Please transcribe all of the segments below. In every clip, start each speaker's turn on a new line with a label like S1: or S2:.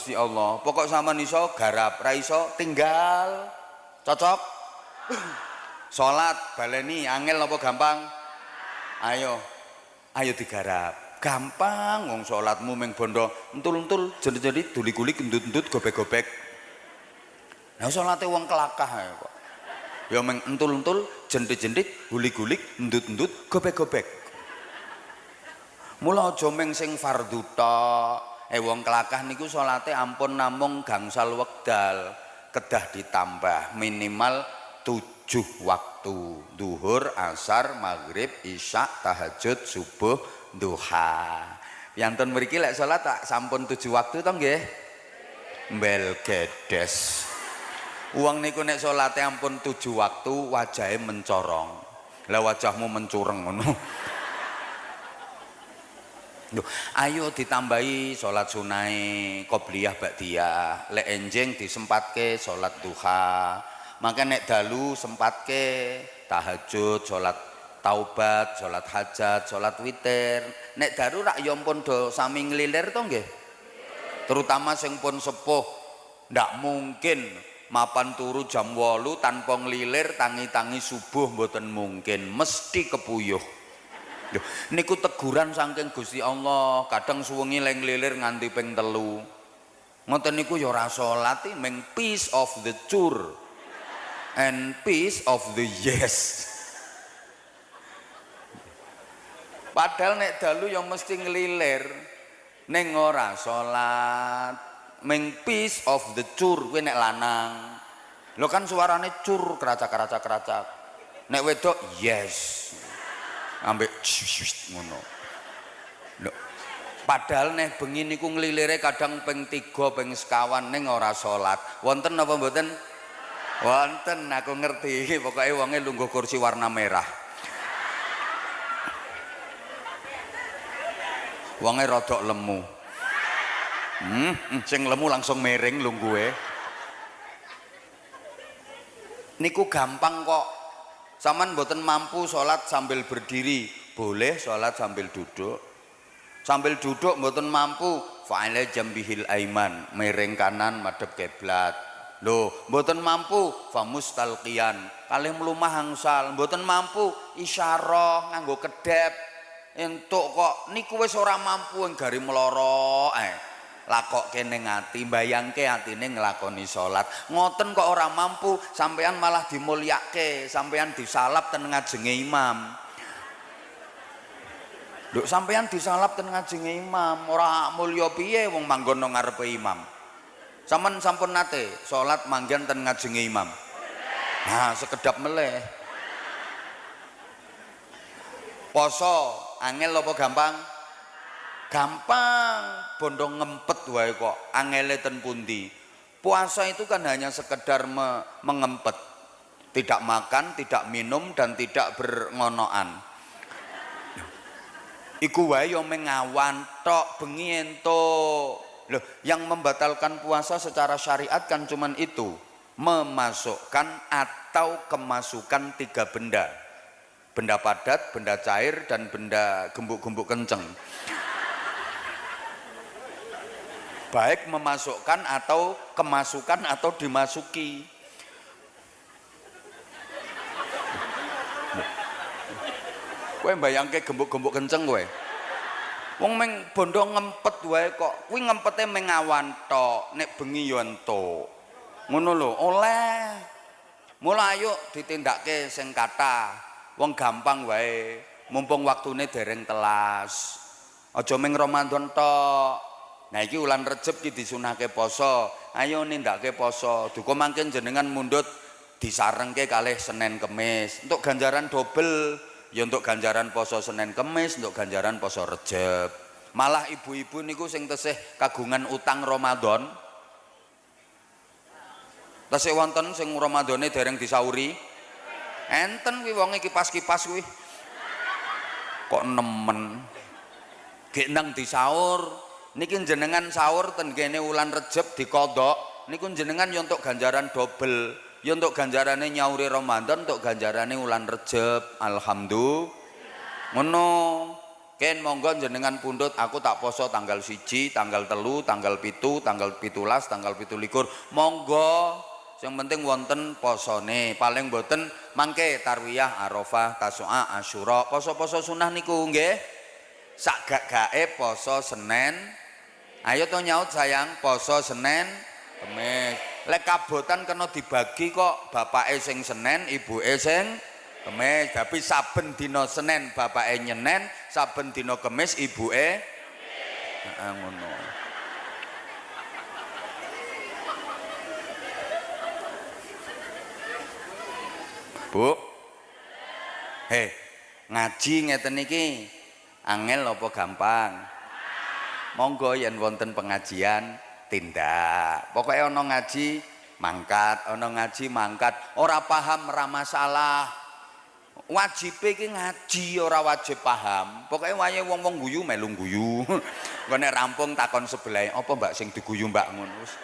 S1: Gusti Allah. Pokok sampean iso garap, ra iso tinggal. Cocok? Salat baleni angel apa gampang? Ayo digarap. Gampang wong salatmu ming bondo entul-entul jerit-jerit duli-gulik endut-endut gobek-gobek. Nah salate wong kelakah ae kok. Ya ming entul-entul jentit-jentit gulik-gulik endut-endut gobek-gobek. Mula aja ming sing fardhu tok. Wong kelakah niku salate ampun namung gangsal wekdal, kedah ditambah minimal 7 waktu. Duhur, asar, maghrib, isya, tahajud, subuh, duha. Piantun mriki lek salat tak sampun 7 waktu to nggih? Mbel gedes. Wong niku nek salate ampun 7 waktu wajahe mencorong. Lah wajahmu mencureng ngono. Loh, ayo ditambahi salat sunai, qobliyah, ba'diyah. Lek enjing disempatke salat duha. Maka nek dalu sempatke tahajud, salat taubat, salat hajat, salat witir. Nek darurat ya ampun do sami nglilir to nggih. Terutama sing pun sepuh, ndak mungkin mapan turu jam 8 tanpa nglilir tangi-tangi subuh mboten mungkin, mesti kepuyuh. Loh, niku teguran saking Gusti Allah. Kadang suwengi leng lilir nganti ping 3. Ngoten niku ya ora salat ming piece of the chur and piece of the yes. Padahal nek dalu yang mesti ngelilir ning ora salat ming piece of the chur kuwi nek lanang. Lho kan suarane cur keracak-keracak. Nek wedok yes. Ambek ngono. Lho, padahal neh bengi niku nglilire kadang ping 3 ping sekawan ning ora salat. Wonten apa mboten? Wonten, aku ngerti. Pokoke wonge lungguh kursi warna merah. Wonge rodok lemu. Sing lemu langsung miring lungguhe. Niku gampang kok. Saman mboten mampu sholat sambil berdiri, boleh sholat sambil duduk. Sambil duduk mboten mampu, fa'ala jambihil aiman, miring kanan madhep kiblat. Lho, mboten mampu, famustalqiyan, kalih mlumah angsal. Mboten mampu, isyarah nganggo kedep. Entuk kok niku wis ora mampu gari meloro lakokke ning ati, mbayangke atine nglakoni salat. Ngoten kok ora mampu, sampean malah dimulyake, sampean disalap ten ngajenge imam. Lho, sampean disalap ten ngajenge imam, ora mulya piye wong manggon nang ngarepe imam. Sampeyan sampun nate salat manggen ten ngajenge imam. Nah, sekedap meleh. Poso angel apa gampang? Gampang, bondo ngempet wae kok, angele ten pundi. Puasa itu kan hanya sekedar mengempet, tidak makan, tidak minum, dan tidak berngonoan. Iku wae yo mengawan tok bengi entuk. Loh, yang membatalkan puasa secara syariat kan cuman itu, memasukkan atau kemasukan 3 benda. Benda padat, benda cair, dan benda gembuk-gembuk kenceng. Baik memasukkan atau kemasukan atau dimasuki. Kowe mbayangke gembuk-gembuk kenceng kowe. Wong meng bondo ngempet wae kok. Kuwi ngempete meng awan tok, nek bengi yo entuk. Ngono lho, oleh. Mula ayo ditindakke sing kathah. Wong gampang wae, mumpung waktune dereng telas. Aja meng Ramadan tok. Nah iki wulan Recep iki disunahke poso. Ayo nindakake poso. Duka mangken jenengan mundhut disarengke kalih Senin Kemis. Untuk ganjaran dobel, ya untuk ganjaran poso Senin Kemis, untuk ganjaran poso Recep. Malah ibu-ibu niku sing tesih kagungan utang Ramadan. Tesih wonten sing Ramadane dereng disauri. Enten kuwi wonge kipas-kipas kuwi. Kok nemen. Gek nang disaur. Niki jenengan sahur ten kene wulan Recep dikodok, niku jenengan ya untuk ganjaran dobel, ya untuk ganjarane nyauri Ramadan, untuk ganjarane wulan Recep. Alhamdulillah. Ngono. Ken monggo jenengan pundhut aku tak poso tanggal 1, tanggal 3, tanggal 7, tanggal 17, tanggal 17. Monggo. Yang penting wonten posone, paling boten mangke tarwiyah, Arafah, Tasu'a, Asyura, poso-poso sunah niku nggih. Sak gak-gake poso Senin. Ayo to nyaut sayang, poso Senin, Kamis. Lek kabotan kena dibagi kok, bapake sing Senin, ibuke sing Kamis. Tapi saben dina Senin bapake nyenen, saben dina Kamis ibuke ngono. Bu, ngaji ngeten iki angel apa gampang? Monggo yen wonten pengajian tindak. Pokoknya ono ngaji mangkat, ono ngaji mangkat. Ora paham ora masalah. Wajib iki ngaji ora wajib paham. Pokoknya wayahe wong-wong guyu melu guyu. Engko nek rampung takon sebelah, apa Mbak sing diguyu Mbak ngono wis.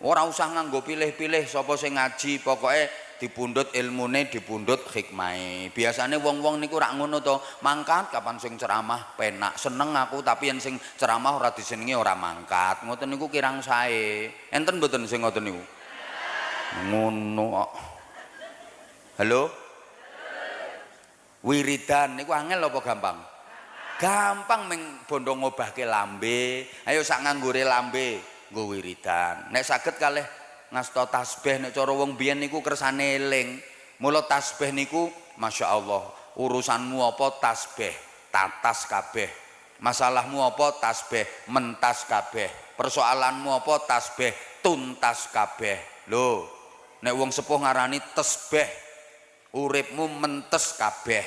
S1: Ora usah nganggo pilih-pilih sapa sing ngaji, pokoknya dipundhut ilmune, dipundhut hikmahe. Biasane wong-wong niku rak ngono to, mangkat kapan sing ceramah penak, seneng aku, tapi yen sing ceramah ora disenengi ora mangkat. Ngoten niku kirang sae. Enten mboten sing ngoten niku? Ngono kok. Halo? Wiridan niku angel apa gampang? Gampang ming bondo ngobahke lambe. Ayo sak nganggure lambe nggo wiridan. Nek saged kalih ngasta tasbih, nek cara wong biyen niku kersane eling. Mula tasbih niku Masya Allah, urusanmu apa tasbih, tatas kabeh. Masalahmu apa tasbih, mentas kabeh. Persoalanmu apa tasbih, tuntas kabeh. Lho, nek wong sepuh ngarani tasbih, uripmu mentes kabeh.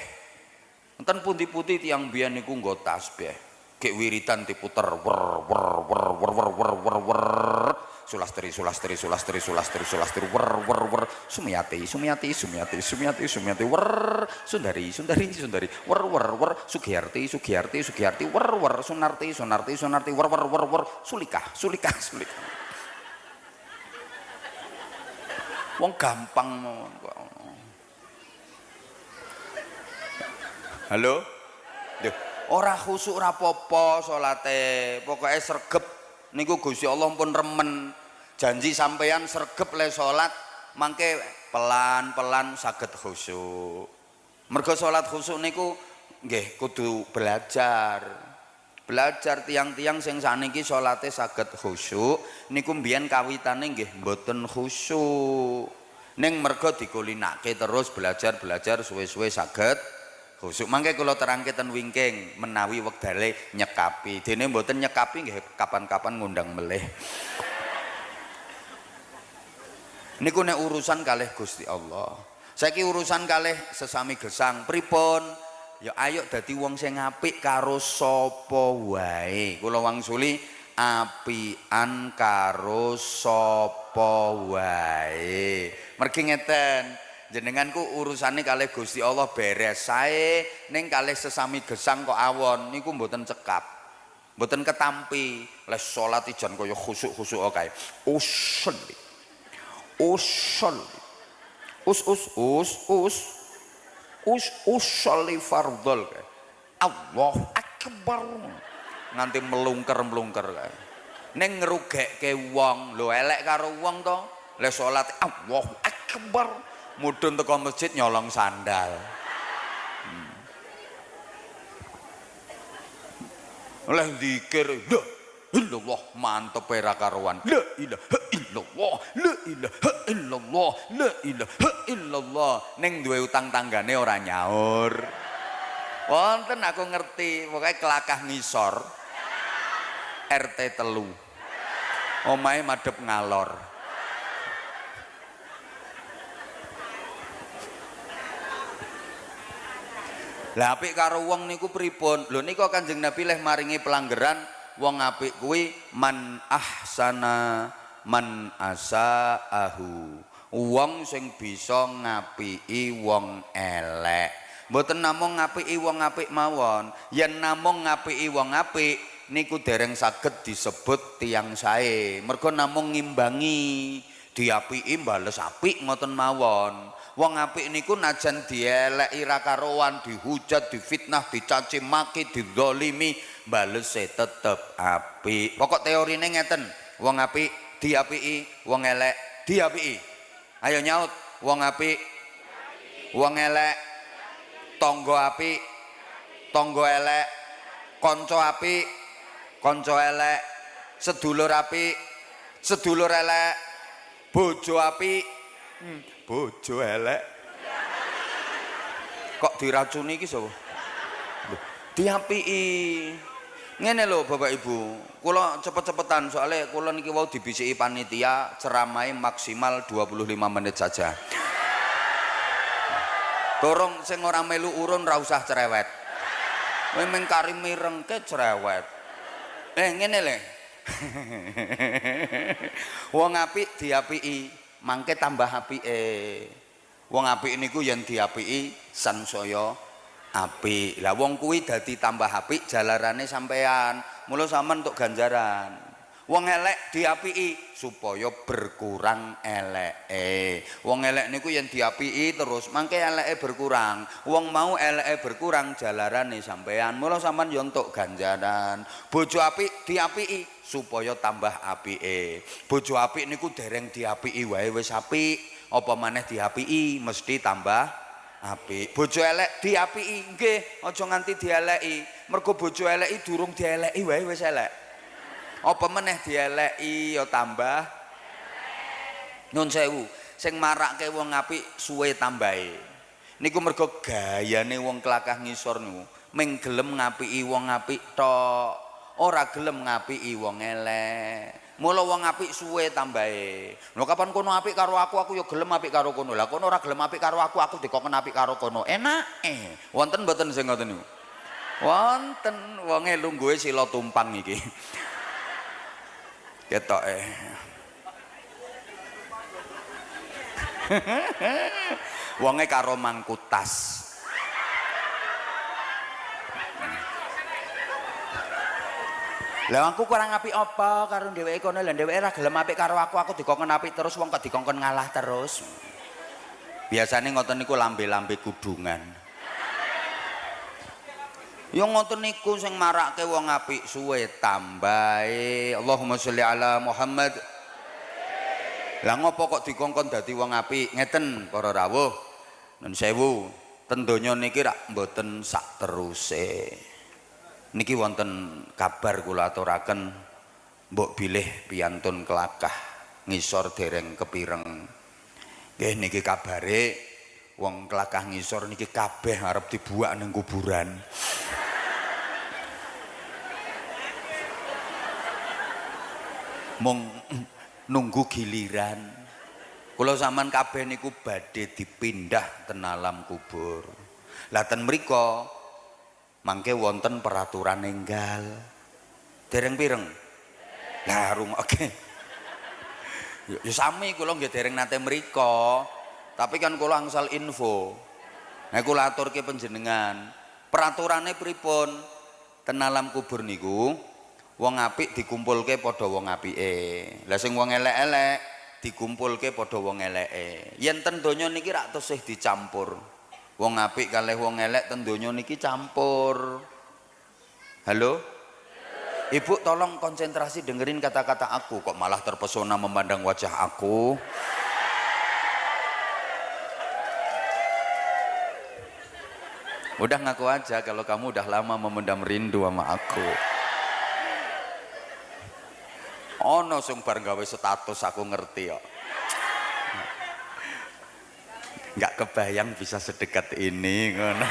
S1: Enten pundi-pundi tiyang biyen niku nggo tasbih. Gek wiridan diputer wer wer wer wer wer wer wer wer sulastri sulastri sulastri sulastri sulastri wer wer wer Sumiati Sumiati Sumiati Sumiati Sumiati wer Sundari Sundari Sundari wer wer wer Sugiyarti Sugiyarti Sugiyarti wer wer Sunarti Sunarti Sunarti wer wer wer wer Sulika Sulika Sulika. Wong gampang. Halo? Duh, ora khusuk ora apa-apa salate, pokoke sregep niku Gusti Allah pun remen. Janji sampeyan sregep le salat, mangke pelan-pelan saged khusuk. Mergo salat khusuk niku nggih kudu belajar. Belajar tiang-tiang sing saniki salate saged khusuk niku mbiyen kawitane nggih mboten khusuk. Ning mergo dikulinake terus belajar-belajar suwe-suwe saged khusuk. Mangke kula terangke ten wingking menawi wektale nyekapi. Dene mboten nyekapi nggih kapan-kapan ngundang melih. Niku nek urusan kalih Gusti Allah. Saiki urusan kalih sesami gesang pripun? Ya ayo dadi wong sing apik karo sapa wae. Kula wangsuli apian karo sapa wae. Mergi ngeten. Jenenganku urusane kalih Gusti Allah beres sae, ning kalih sesami gesang kok awon niku mboten cekap. Mboten ketampi. Les salat ijan kaya khusuk-khusuk kae. Usolli. Usolli. Usolli fardhol kae. Allahu akbar. Nganti melungker-melungker kae. Ning ngerugekke wong, lho elek karo wong to. Les salat Allahu akbar. Mudhun teko masjid nyolong sandal. Oleh zikir la illallah mantep era karuan. La ilaha illallah, la ilaha illallah, la ilaha illallah. Ning duwe utang tanggane ora nyaur. Wonten aku ngerti, pokoke kelakah ngisor. RT 3. Omahe madhep ngalor. Lah apik karo wong niku pripun? Lho nika Kanjeng Nabi leh maringi pelanggaran wong apik kuwi man ahsana man asaahu. Wong sing bisa ngapiki wong elek. Mboten namung ngapiki wong apik mawon. Yen namung ngapiki wong apik niku dereng saged disebut tiyang sae. Mergo namung ngimbangi, diapiki bales apik ngoten mawon. Wong apik niku najan dieleki ra karuan, dihujat, difitnah, dicaci maki, dizalimi, balese tetep apik. Pokok teorine ngeten, wong apik diapiki, wong elek diapiki. Ayo nyaut, wong apik, wong elek, tangga apik, tangga elek, kanca apik, kanca elek, sedulur apik, sedulur elek, bojo apik, bojo elek. Kok diracuni iki sapa? Diapiki. Ngene lho Bapak Ibu, kula cepet-cepetan soalnya kula niki wau dibisiki panitia ceramai maksimal 25 menit saja. Dorong sing ora melu urun ra usah cerewet. Kowe mung kari mirengke cerewet. Ngene le. Wong apik diapiki, mangke tambah apike. Wong apik niku yen diapiki sansaya apik. Lah wong kuwi dadi tambah apik jalarane sampean. Mula sampean untuk ganjaran. Wong elek diapiki supaya berkurang eleke. Wong elek niku yen diapiki terus mangke eleke berkurang. Wong mau eleke berkurang jalarane sampean. Mula sampean yo entuk ganjaran. Bojo apik diapiki supaya tambah apike. Bojo apik niku dereng diapiki wae wis apik. Apa maneh diapiki mesti tambah apik. Bojo elek diapiki nggih, aja nganti dieleki. Mergo bojo eleki durung dieleki wae wis elek. Apa meneh dieleki ya tambah elek. Nyun sewu, sing marake wong apik suwe tambahe. Niku mergo gayane wong kelakah ngisor niku ming gelem ngapiki wong apik tok, ora gelem ngapiki wong elek. Mula wong apik suwe tambahe. Lho kapan kono apik karo aku ya gelem apik karo kono. Lah kono ora gelem apik karo aku dikokon apik karo kono. Enake. Wonten mboten sing ngoten niku? Wonten, wonge lungguhe sila tumpang iki. Ketoke. Wonge karo mangkutas. Lah aku kurang apik apa karo dheweke kono, lah dheweke ora gelem apik karo aku dikongkon apik terus, wong kok dikongkon ngalah terus. Biasane ngoten niku lambe-lambe kudungan. Ya ngoten niku sing marake wong apik suwe tambahe. Allahumma sholli ala Muhammad. Lah ngopo kok dikongkon dadi wong apik? Ngeten para rawuh. Nun sewu, ten donya niki rak mboten sak teruse. Niki wonten kabar kula aturaken, mbok bilih piyantun kelakah ngisor dereng kepireng. Nggih niki kabare wong kelakah ngisor niki kabeh arep dibuak ning kuburan. Mung nunggu giliran. Kula sampean kabeh niku badhe dipindah ten alam kubur. Lah ten mriku mangke wonten peraturan enggal. Dereng pireng? Lah rungokke. Ya sami kula nggih dereng nate mriko. Tapi kan kula angsal info. Nah kula aturke panjenengan. Peraturane pripun? Ten alam kubur niku wong apik dikumpulke padha wong apike. Lah sing wong elek-elek dikumpulke padha wong eleke. Yen ten donya niki rak tesih dicampur. Wong apik kalih wong elek ten donya niki campur. Halo? Ibu tolong konsentrasi dengerin kata-kata aku, kok malah terpesona memandang wajah aku. Udah ngaku aja kalau kamu udah lama memendam rindu sama aku. Ono sing bar gawe status aku ngerti kok. Nggak kebayang bisa sedekat ini ngono.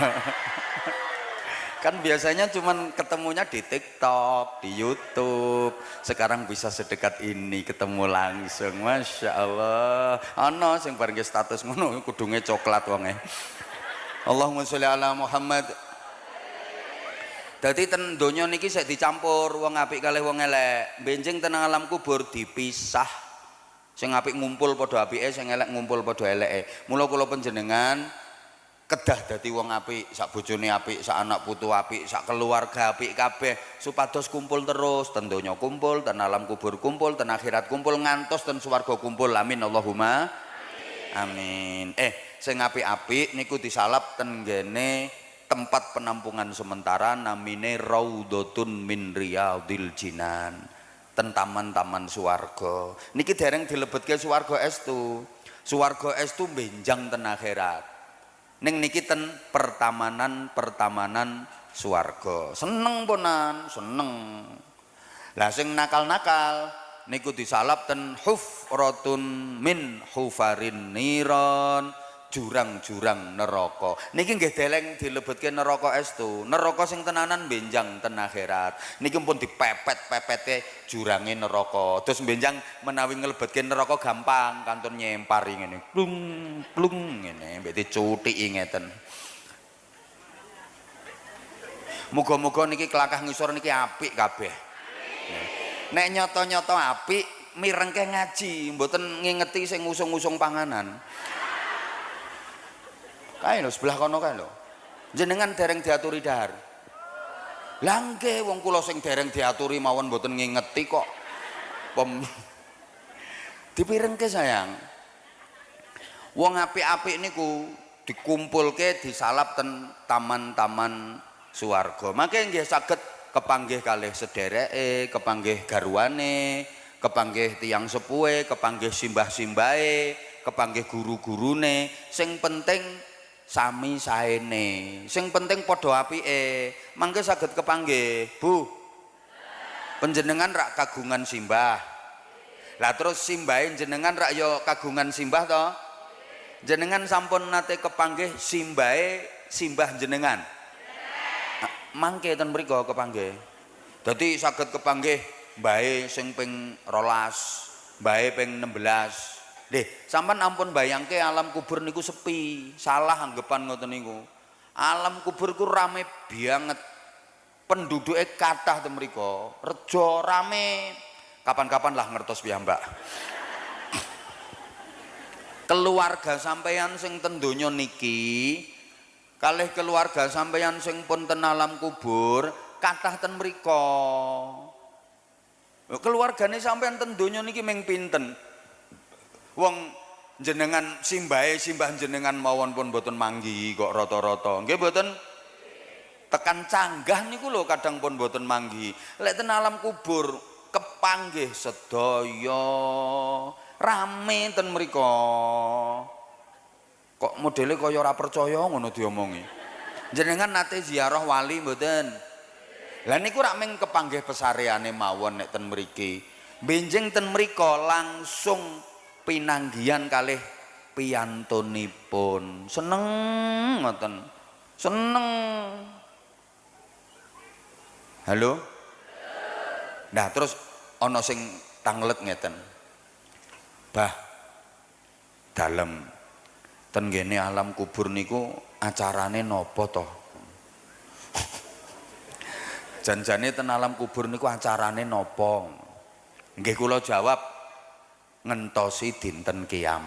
S1: Kan biasanya cuman ketemunya di TikTok, di YouTube. Sekarang bisa sedekat ini ketemu langsung. Masya Allah. Ono sing bareng status ngono kudunge coklat wonge. Allahumma sholli ala Muhammad. Dadi ten donya niki sik dicampur wong apik kalih wong elek. Benjing ten alam kubur dipisah. Sing apik ngumpul padha apike, sing elek ngumpul padha eleke. Mula kula panjenengan kedah dadi wong apik, sak bojone apik, sak anak putu apik, sak keluarga apik kabeh, supados kumpul terus, ten donya kumpul, ten alam kubur kumpul, ten akhirat kumpul, ngantos ten swarga kumpul. Amin Allahumma amin. sing apik-apik niku disalap ten nggene tempat penampungan sementara namine Raudhatun min Riyadil Jinan, ten taman-taman swarga. Niki dereng dilebetke swarga estu. Swarga estu benjang ten akhirat. Ning niki ten pertamanan swarga. Seneng ponan, seneng. Lah sing nakal-nakal niku disalap ten hufratun min hufarin niron, jurang-jurang neraka. Niki nggih deleng dilebetke neraka estu. Neraka sing tenanan benjang ten akhirat. Niki pun dipepet-pepete jurange neraka. Terus benjang menawi nglebetke neraka gampang, kantun nyempari ngene. Plung plung ngene, mbek dicuthiki ngeten. Muga-muga niki kelakah ngisor niki apik kabeh. Nek nyoto-nyoto apik mirengke ngaji, mboten ngingeti sing ngusung-ngusung panganan. Kae lho sebelah kono kae lho. Jenengan dereng diaturi dahar. Lah nggih wong kula sing dereng diaturi mawon mboten ngingeti kok. Dipirengke sayang. Wong apik-apik niku dikumpulke disalap ten taman-taman swarga. Mangke nggih saged kepanggih kalih sedereke, kepanggih garwane, kepanggih tiyang sepuhe, kepanggih simbah-simbahe, kepanggih guru-gurune. Sing penting sami saene, sing penting padha apike. Mangke saged kepanggih, Bu. Panjenengan rak kagungan simbah. Lah terus simbahe jenengan rak ya kagungan simbah to? Jenengan sampun nate kepanggih simbahe simbah jenengan. Mangke ten mriku kepanggih. Dadi saged kepanggih mbahe sing ping 12, mbahe ping 16. Nggih, sampean ampun bayangke alam kubur niku sepi, salah anggepan ngoten niku. Alam kubur ku rame banget. Penduduke kathah ten mriku, reja rame. Kapan-kapan lah ngertos piyambak. Keluarga sampeyan sing ten donya niki kalih keluarga sampeyan sing pun ten alam kubur kathah ten mriko. Keluargane sampeyan ten donya niki ming pinten? Wong jenengan simbahe simbah jenengan mawon pun boten manggi kok rata-rata. Nggih boten? Tekan canggah niku lho kadang pun boten manggi. Lek ten alam kubur kepanggih sedaya rame ten mriko. Kok modele kaya ora percaya ngono diomongi. Jenengan nate ziarah wali mboten? Lah niku rak ming kepanggih pesareane mawon nek ten mriki. Benjing ten mriko langsung pinanggihan kalih piyantunipun. Seneng ngoten. Seneng. Halo? Nah terus ana sing tanglet ngeten. Bah dalem ten ngene alam kubur niku acarane napa to? Janjane ten alam kubur niku acarane napa? Nggih kula jawab ngentosi dinten kiamat.